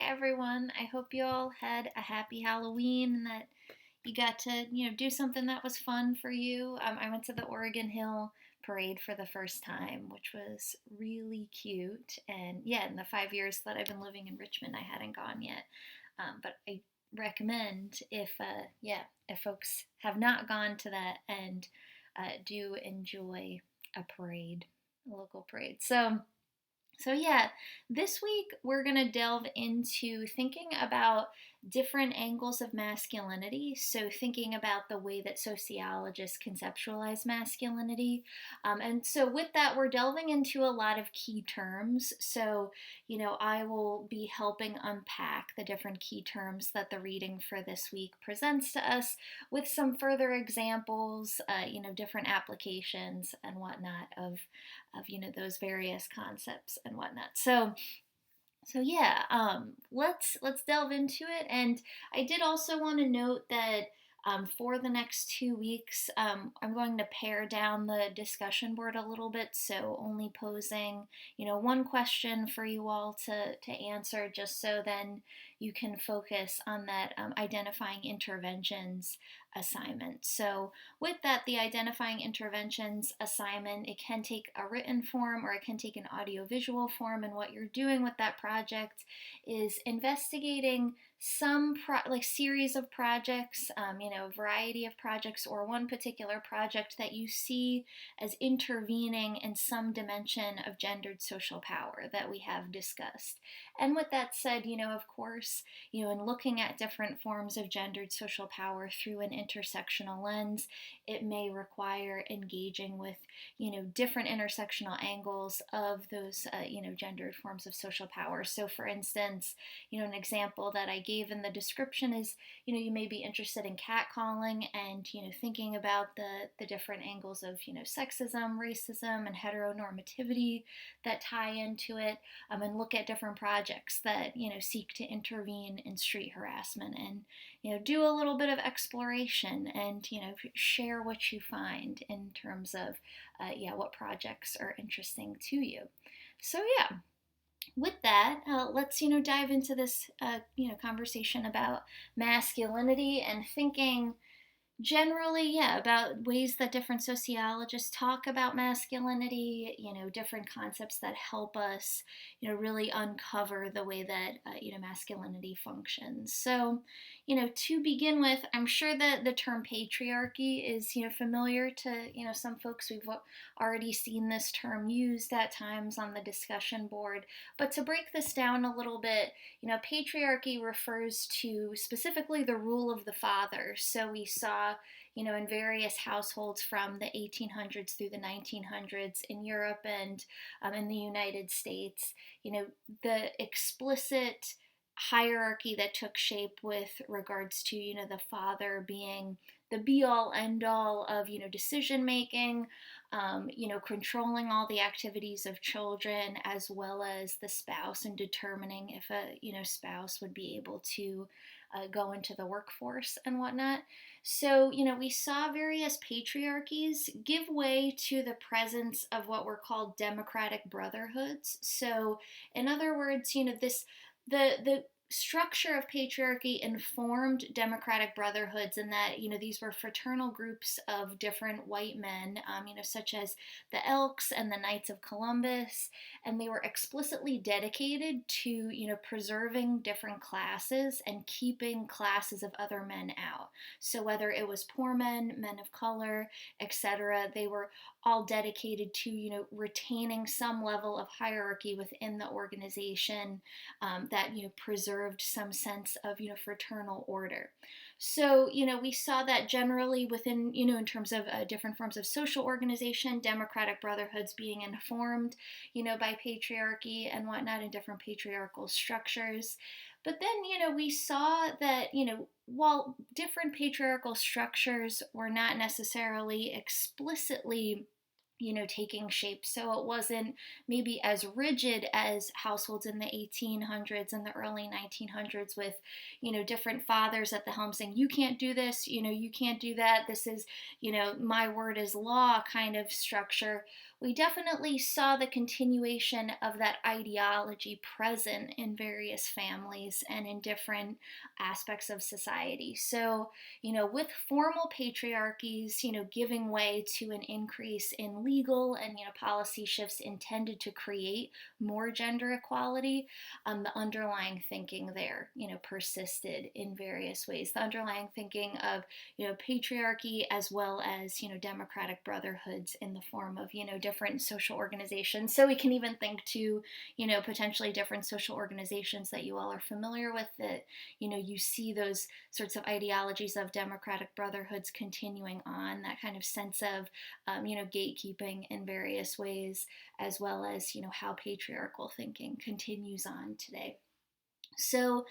everyone. I hope you all had a happy Halloween and that you got to, do something that was fun for you. I went to the Oregon Hill parade for the first time, which was really cute. And yeah, in the 5 years that I've been living in Richmond, I hadn't gone yet. But I recommend if folks have not gone to that and do enjoy a parade, a local parade. So yeah, this week we're going to delve into thinking about different angles of masculinity. So thinking about the way that sociologists conceptualize masculinity. And so with that, we're delving into a lot of key terms. So, I will be helping unpack the different key terms that the reading for this week presents to us with some further examples, different applications and whatnot of those various concepts and whatnot. So yeah, let's delve into it. And I did also want to note that for the next 2 weeks, I'm going to pare down the discussion board a little bit, so only posing, one question for you all to answer, just so then you can focus on that identifying interventions assignment. So with that, the identifying interventions assignment, it can take a written form or it can take an audiovisual form. And what you're doing with that project is investigating some series of projects, variety of projects, or one particular project that you see as intervening in some dimension of gendered social power that we have discussed. And with that said, of course, in looking at different forms of gendered social power through an intersectional lens, it may require engaging with, different intersectional angles of those, gendered forms of social power. So for instance, an example that I gave in the description is, you may be interested in catcalling and, thinking about the different angles of, sexism, racism, and heteronormativity that tie into it, and look at different projects that, seek to intervene in street harassment and, do a little bit of exploration and, share what you find in terms of, what projects are interesting to you. So yeah, with that, let's dive into this conversation about masculinity and thinking generally, yeah, about ways that different sociologists talk about masculinity, different concepts that help us, really uncover the way that, masculinity functions. So, to begin with, I'm sure that the term patriarchy is, familiar to, some folks. We've already seen this term used at times on the discussion board. But to break this down a little bit, patriarchy refers to specifically the rule of the father. So we saw, in various households from the 1800s through the 1900s in Europe and in the United States, the explicit hierarchy that took shape with regards to, the father being the be-all, end-all of, decision making, controlling all the activities of children, as well as the spouse and determining if a, spouse would be able to go into the workforce and whatnot. So, we saw various patriarchies give way to the presence of what were called democratic brotherhoods. So, in other words, the structure of patriarchy informed democratic brotherhoods in that, these were fraternal groups of different white men, such as the Elks and the Knights of Columbus, and they were explicitly dedicated to, preserving different classes and keeping classes of other men out. So whether it was poor men, men of color, etc., they were all dedicated to, retaining some level of hierarchy within the organization that, preserved some sense of, fraternal order. So, we saw that generally within, in terms of different forms of social organization, democratic brotherhoods being informed, by patriarchy and whatnot in different patriarchal structures. But then, we saw that, while different patriarchal structures were not necessarily explicitly taking shape. So it wasn't maybe as rigid as households in the 1800s and the early 1900s with, different fathers at the helm saying, you can't do this, you can't do that. This is, my word is law kind of structure. we definitely saw the continuation of that ideology present in various families and in different aspects of society. So, with formal patriarchies, giving way to an increase in legal and, policy shifts intended to create more gender equality, the underlying thinking there, persisted in various ways. The underlying thinking of, patriarchy as well as, democratic brotherhoods in the form of, different social organizations. So we can even think to, potentially different social organizations that you all are familiar with that, you see those sorts of ideologies of democratic brotherhoods continuing on, that kind of sense of, gatekeeping in various ways, as well as, how patriarchal thinking continues on today. So,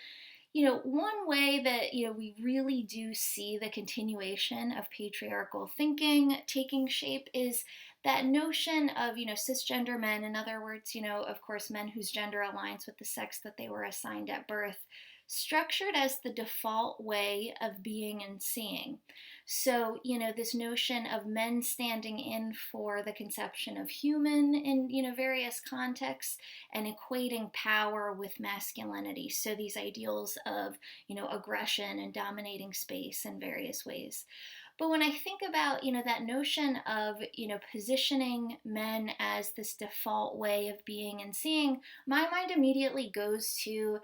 one way that, we really do see the continuation of patriarchal thinking taking shape is that notion of, cisgender men, in other words, of course, men whose gender aligns with the sex that they were assigned at birth, structured as the default way of being and seeing. So, this notion of men standing in for the conception of human in, various contexts and equating power with masculinity. So these ideals of, aggression and dominating space in various ways. But when I think about, that notion of, positioning men as this default way of being and seeing, my mind immediately goes to,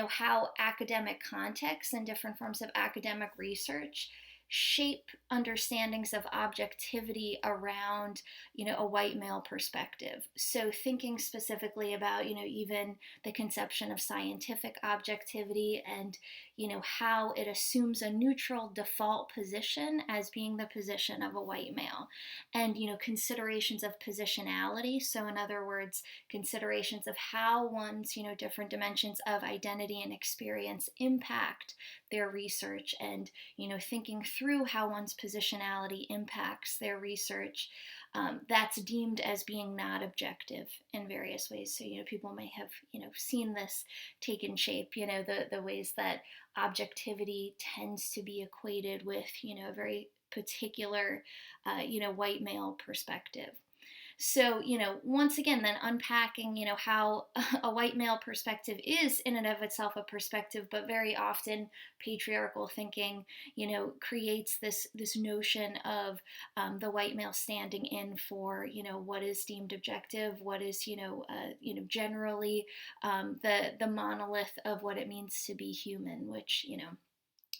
how academic contexts and different forms of academic research shape understandings of objectivity around, a white male perspective. So thinking specifically about, even the conception of scientific objectivity and, how it assumes a neutral default position as being the position of a white male. And, considerations of positionality. So in other words, considerations of how one's, different dimensions of identity and experience impact their research, and, thinking through how one's positionality impacts their research, that's deemed as being not objective in various ways. So, people may have, seen this taken shape, the ways that objectivity tends to be equated with, a very particular, white male perspective. So, once again, then unpacking, how a white male perspective is in and of itself a perspective, but very often patriarchal thinking, creates this notion of the white male standing in for, what is deemed objective, what is, generally the monolith of what it means to be human, which,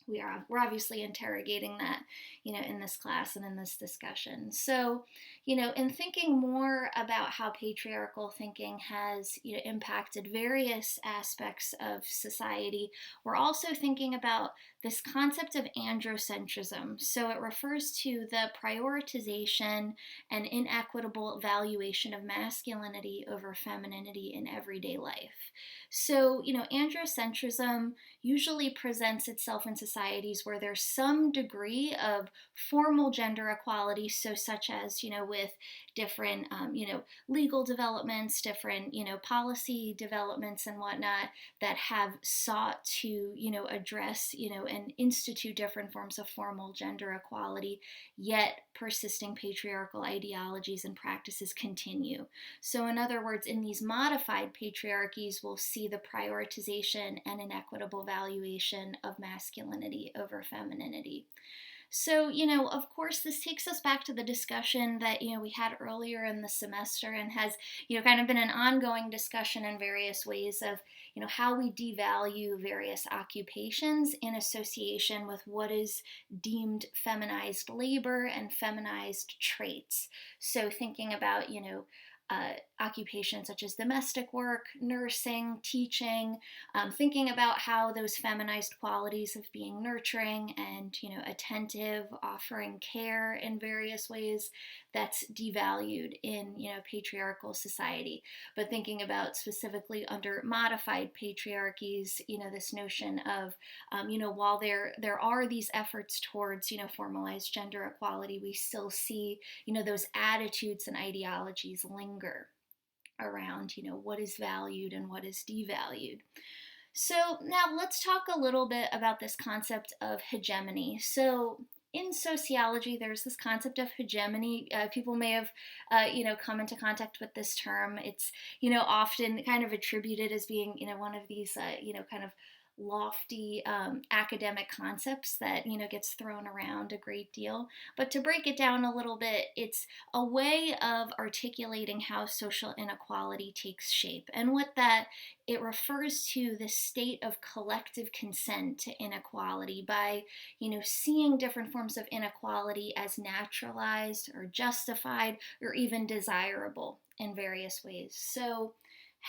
we're obviously interrogating that, in this class and in this discussion. So, in thinking more about how patriarchal thinking has, impacted various aspects of society, we're also thinking about this concept of androcentrism. So it refers to the prioritization and inequitable valuation of masculinity over femininity in everyday life. So, androcentrism usually presents itself in societies where there's some degree of formal gender equality, so such as, with different, legal developments, different, policy developments and whatnot that have sought to, address, and institute different forms of formal gender equality, yet persisting patriarchal ideologies and practices continue. So in other words, in these modified patriarchies, we'll see the prioritization and inequitable valuation of masculinity over femininity. So, of course, this takes us back to the discussion that, we had earlier in the semester and has, kind of been an ongoing discussion in various ways of, how we devalue various occupations in association with what is deemed feminized labor and feminized traits. So thinking about, occupations such as domestic work, nursing, teaching, thinking about how those feminized qualities of being nurturing and, attentive, offering care in various ways, that's devalued in, patriarchal society. But thinking about specifically under modified patriarchies, this notion of, while there are these efforts towards, formalized gender equality, we still see, those attitudes and ideologies linger around, what is valued and what is devalued. So now let's talk a little bit about this concept of hegemony. So in sociology, there's this concept of hegemony. People may have, come into contact with this term. It's, often kind of attributed as being, one of these, kind of lofty academic concepts that, gets thrown around a great deal. But to break it down a little bit, it's a way of articulating how social inequality takes shape. And what that it refers to the state of collective consent to inequality by, seeing different forms of inequality as naturalized or justified or even desirable in various ways. So,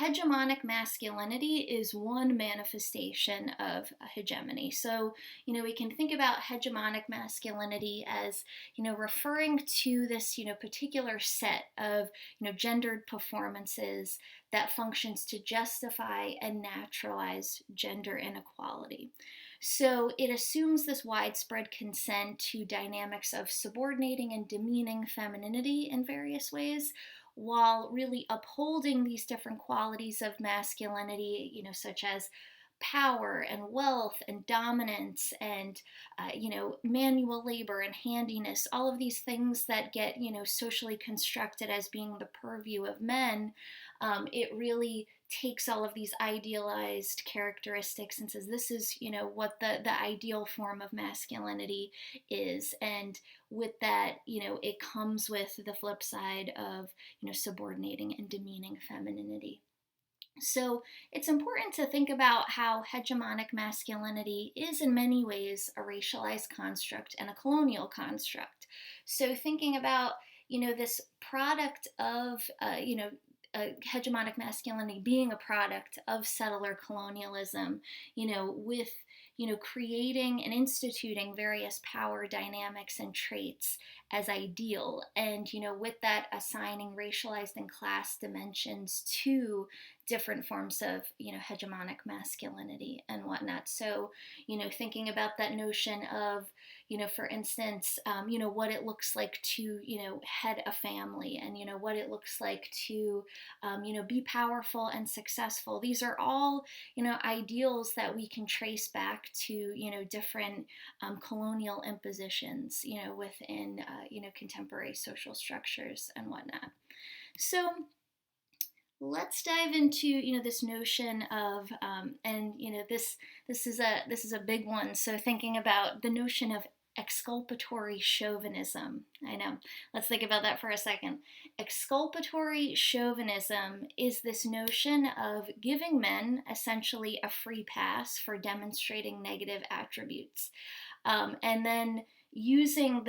hegemonic masculinity is one manifestation of a hegemony. So, we can think about hegemonic masculinity as, referring to this, particular set of, gendered performances that functions to justify and naturalize gender inequality. So it assumes this widespread consent to dynamics of subordinating and demeaning femininity in various ways, while really upholding these different qualities of masculinity, such as power and wealth and dominance and manual labor and handiness, all of these things that get socially constructed as being the purview of men. It really takes all of these idealized characteristics and says this is what the ideal form of masculinity is. And with that, it comes with the flip side of subordinating and demeaning femininity. So it's important to think about how hegemonic masculinity is in many ways a racialized construct and a colonial construct. So thinking about, this product of, hegemonic masculinity being a product of settler colonialism, with, creating and instituting various power dynamics and traits as ideal. And, with that, assigning racialized and class dimensions to different forms of hegemonic masculinity and whatnot. So thinking about that notion of for instance what it looks like to head a family, and what it looks like to be powerful and successful. These are all ideals that we can trace back to different colonial impositions within contemporary social structures and whatnot. So let's dive into this notion of and this is a big one. So thinking about the notion of exculpatory chauvinism. I know. Let's think about that for a second. Exculpatory chauvinism is this notion of giving men essentially a free pass for demonstrating negative attributes, and then using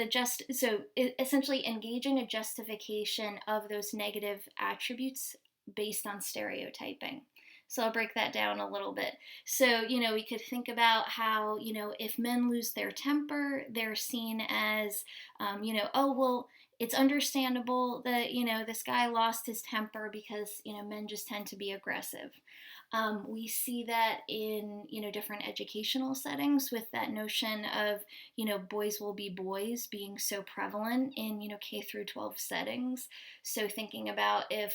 essentially engaging a justification of those negative attributes based on stereotyping. So I'll break that down a little bit. So, we could think about how, if men lose their temper, they're seen as, oh, well, it's understandable that, this guy lost his temper because, men just tend to be aggressive. We see that in, different educational settings with that notion of, boys will be boys being so prevalent in, K through 12 settings. So thinking about if,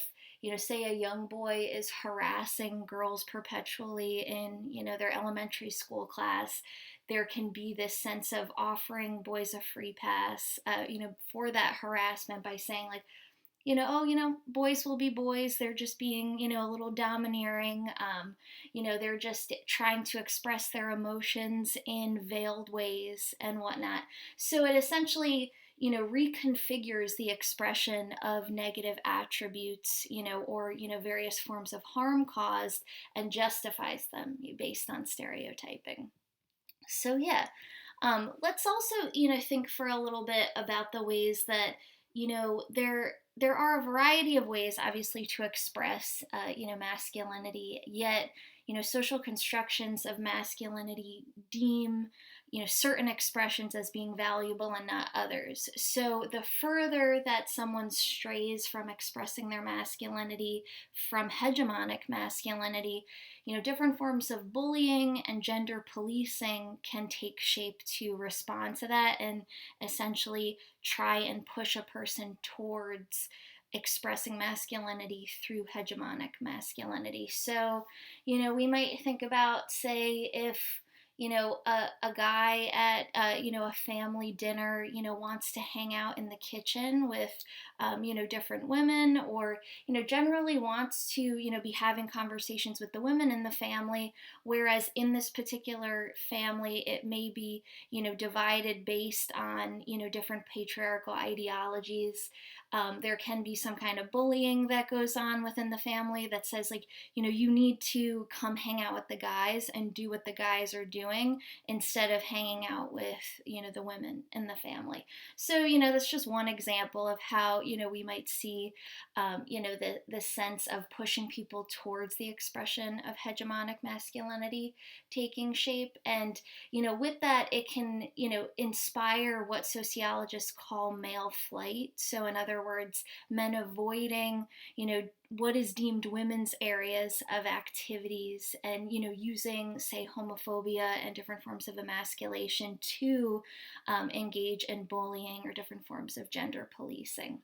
say a young boy is harassing girls perpetually in, their elementary school class, there can be this sense of offering boys a free pass, for that harassment by saying like, boys will be boys. They're just being, a little domineering. They're just trying to express their emotions in veiled ways and whatnot. So it essentially, reconfigures the expression of negative attributes, or, various forms of harm caused and justifies them based on stereotyping. So yeah, let's also, think for a little bit about the ways that, there are a variety of ways, obviously, to express, masculinity, yet, social constructions of masculinity deem, certain expressions as being valuable and not others. So the further that someone strays from expressing their masculinity from hegemonic masculinity, different forms of bullying and gender policing can take shape to respond to that and essentially try and push a person towards expressing masculinity through hegemonic masculinity. So, we might think about, say, if, a guy at, a family dinner, wants to hang out in the kitchen with, different women, or, generally wants to, be having conversations with the women in the family, whereas in this particular family, it may be, divided based on, different patriarchal ideologies. There can be some kind of bullying that goes on within the family that says, like, you need to come hang out with the guys and do what the guys are doing instead of hanging out with, the women in the family. So, that's just one example of how, we might see, the sense of pushing people towards the expression of hegemonic masculinity taking shape. And, with that, it can, inspire what sociologists call male flight. So, in other words, men avoiding, what is deemed women's areas of activities, and using, say, homophobia and different forms of emasculation to engage in bullying or different forms of gender policing.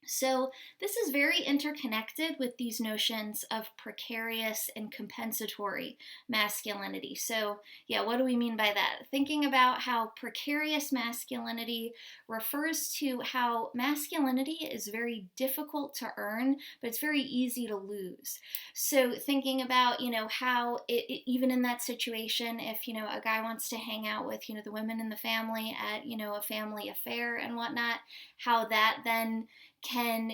So, this is very interconnected with these notions of precarious and compensatory masculinity. So, yeah, what do we mean by that? Thinking about how precarious masculinity refers to how masculinity is very difficult to earn, but it's very easy to lose. So, thinking about, how even in that situation, if, a guy wants to hang out with, the women in the family at, a family affair and whatnot, how that then can,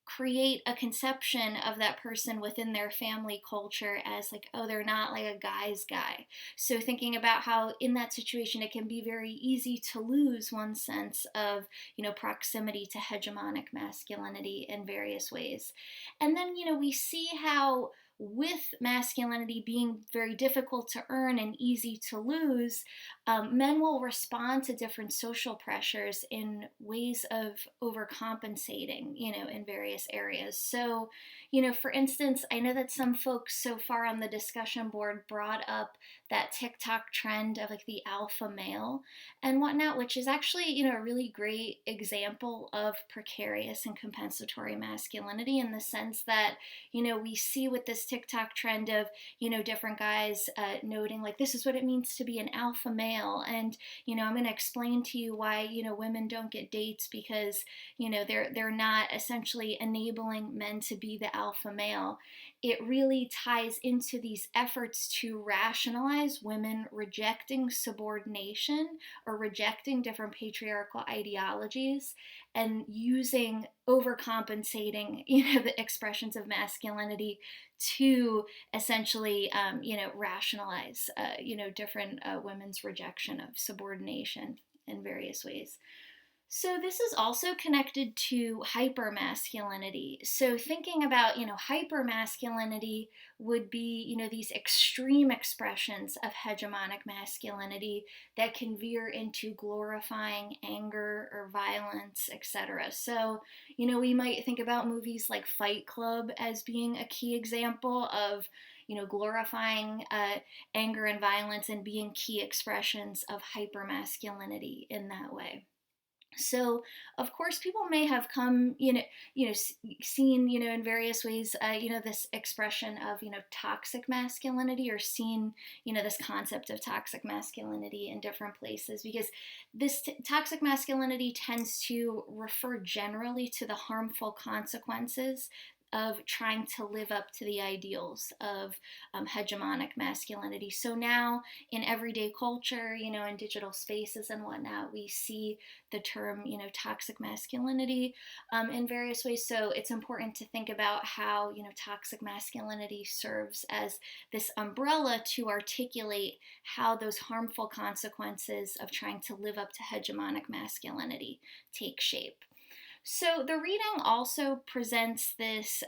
create a conception of that person within their family culture as like, oh, they're not like a guy's guy. So thinking about how in that situation it can be very easy to lose one sense of, proximity to hegemonic masculinity in various ways. And then, we see how with masculinity being very difficult to earn and easy to lose, men will respond to different social pressures in ways of overcompensating, in various areas. So, for instance, I know that some folks so far on the discussion board brought up that TikTok trend of like the alpha male and whatnot, which is actually, a really great example of precarious and compensatory masculinity in the sense that, we see with this TikTok trend of, different guys noting like, this is what it means to be an alpha male. And, I'm going to explain to you why, women don't get dates because, they're not essentially enabling men to be the alpha male. It really ties into these efforts to rationalize women rejecting subordination or rejecting different patriarchal ideologies and using overcompensating, the expressions of masculinity to essentially, rationalize, different women's rejection of subordination in various ways. So this is also connected to hypermasculinity. So thinking about, hypermasculinity would be, these extreme expressions of hegemonic masculinity that can veer into glorifying anger or violence, etc. So, we might think about movies like Fight Club as being a key example of, glorifying anger and violence and being key expressions of hypermasculinity in that way. So, of course, people may have come, seen, in various ways, this expression of, toxic masculinity, or seen, this concept of toxic masculinity in different places, because this toxic masculinity tends to refer generally to the harmful consequences of trying to live up to the ideals of hegemonic masculinity. So now in everyday culture, in digital spaces and whatnot, we see the term, toxic masculinity in various ways. So it's important to think about how, toxic masculinity serves as this umbrella to articulate how those harmful consequences of trying to live up to hegemonic masculinity take shape. So the reading also presents this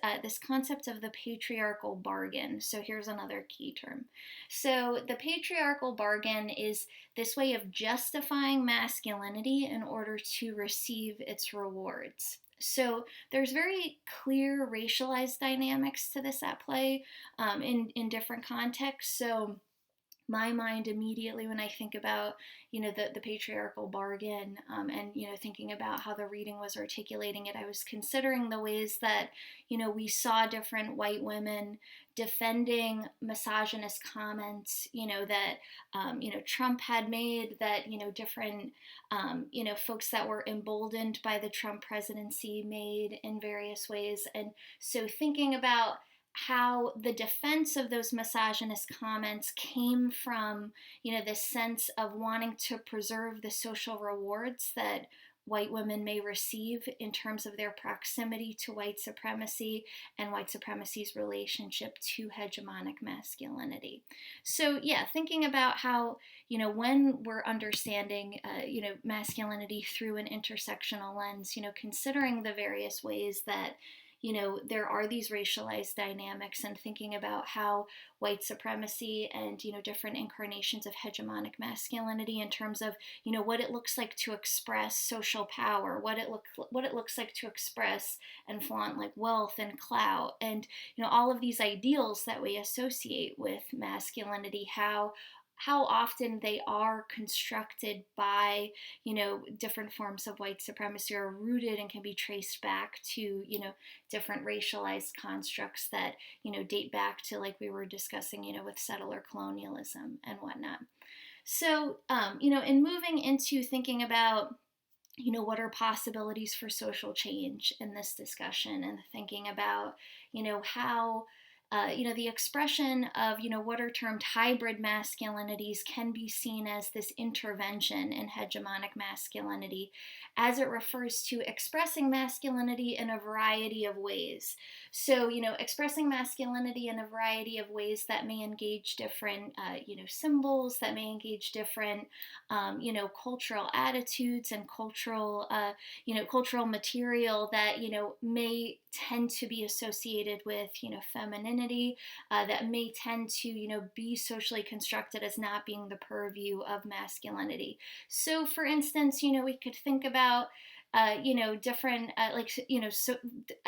concept of the patriarchal bargain. So here's another key term. So the patriarchal bargain is this way of justifying masculinity in order to receive its rewards. So there's very clear racialized dynamics to this at play in different contexts. So my mind immediately when I think about, the patriarchal bargain, and, thinking about how the reading was articulating it. I was considering the ways that, we saw different white women defending misogynist comments, that, Trump had made, that, different, folks that were emboldened by the Trump presidency made in various ways. And so thinking about how the defense of those misogynist comments came from, this sense of wanting to preserve the social rewards that white women may receive in terms of their proximity to white supremacy and white supremacy's relationship to hegemonic masculinity. So, yeah, thinking about how, when we're understanding, masculinity through an intersectional lens, considering the various ways that there are these racialized dynamics, and thinking about how white supremacy and, different incarnations of hegemonic masculinity in terms of, what it looks like to express social power, what it looks like to express and flaunt like wealth and clout, and, all of these ideals that we associate with masculinity, how often they are constructed by, different forms of white supremacy, are rooted and can be traced back to, different racialized constructs that, date back to, like we were discussing, with settler colonialism and whatnot. So, in moving into thinking about, what are possibilities for social change in this discussion, and thinking about, how the expression of, what are termed hybrid masculinities can be seen as this intervention in hegemonic masculinity as it refers to expressing masculinity in a variety of ways. So, expressing masculinity in a variety of ways that may engage different, symbols, that may engage different, cultural attitudes and cultural material that, may tend to be associated with, femininity, that may tend to, be socially constructed as not being the purview of masculinity. So, for instance, we could think about different, so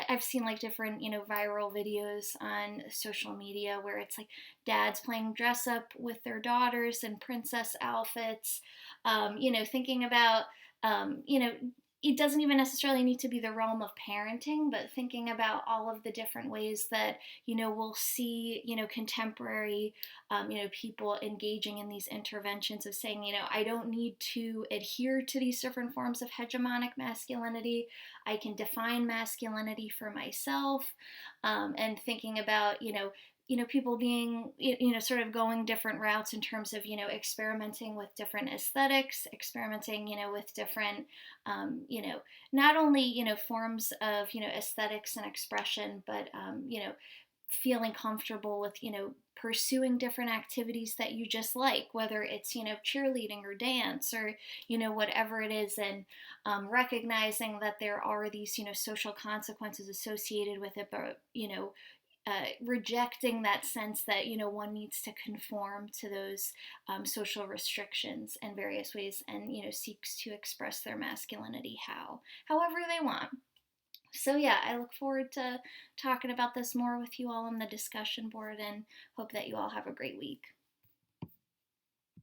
I've seen like different, viral videos on social media where it's like dads playing dress up with their daughters in princess outfits, thinking about, it doesn't even necessarily need to be the realm of parenting, but thinking about all of the different ways that, we'll see, contemporary, people engaging in these interventions of saying, I don't need to adhere to these different forms of hegemonic masculinity. I can define masculinity for myself, and thinking about, people being, sort of going different routes in terms of, experimenting with different aesthetics, experimenting, with different, not only, forms of, aesthetics and expression, but, feeling comfortable with, pursuing different activities that you just like, whether it's, cheerleading or dance or, whatever it is, and recognizing that there are these, social consequences associated with it, but, rejecting that sense that, one needs to conform to those social restrictions in various ways, and, seeks to express their masculinity however they want. So yeah, I look forward to talking about this more with you all on the discussion board, and hope that you all have a great week.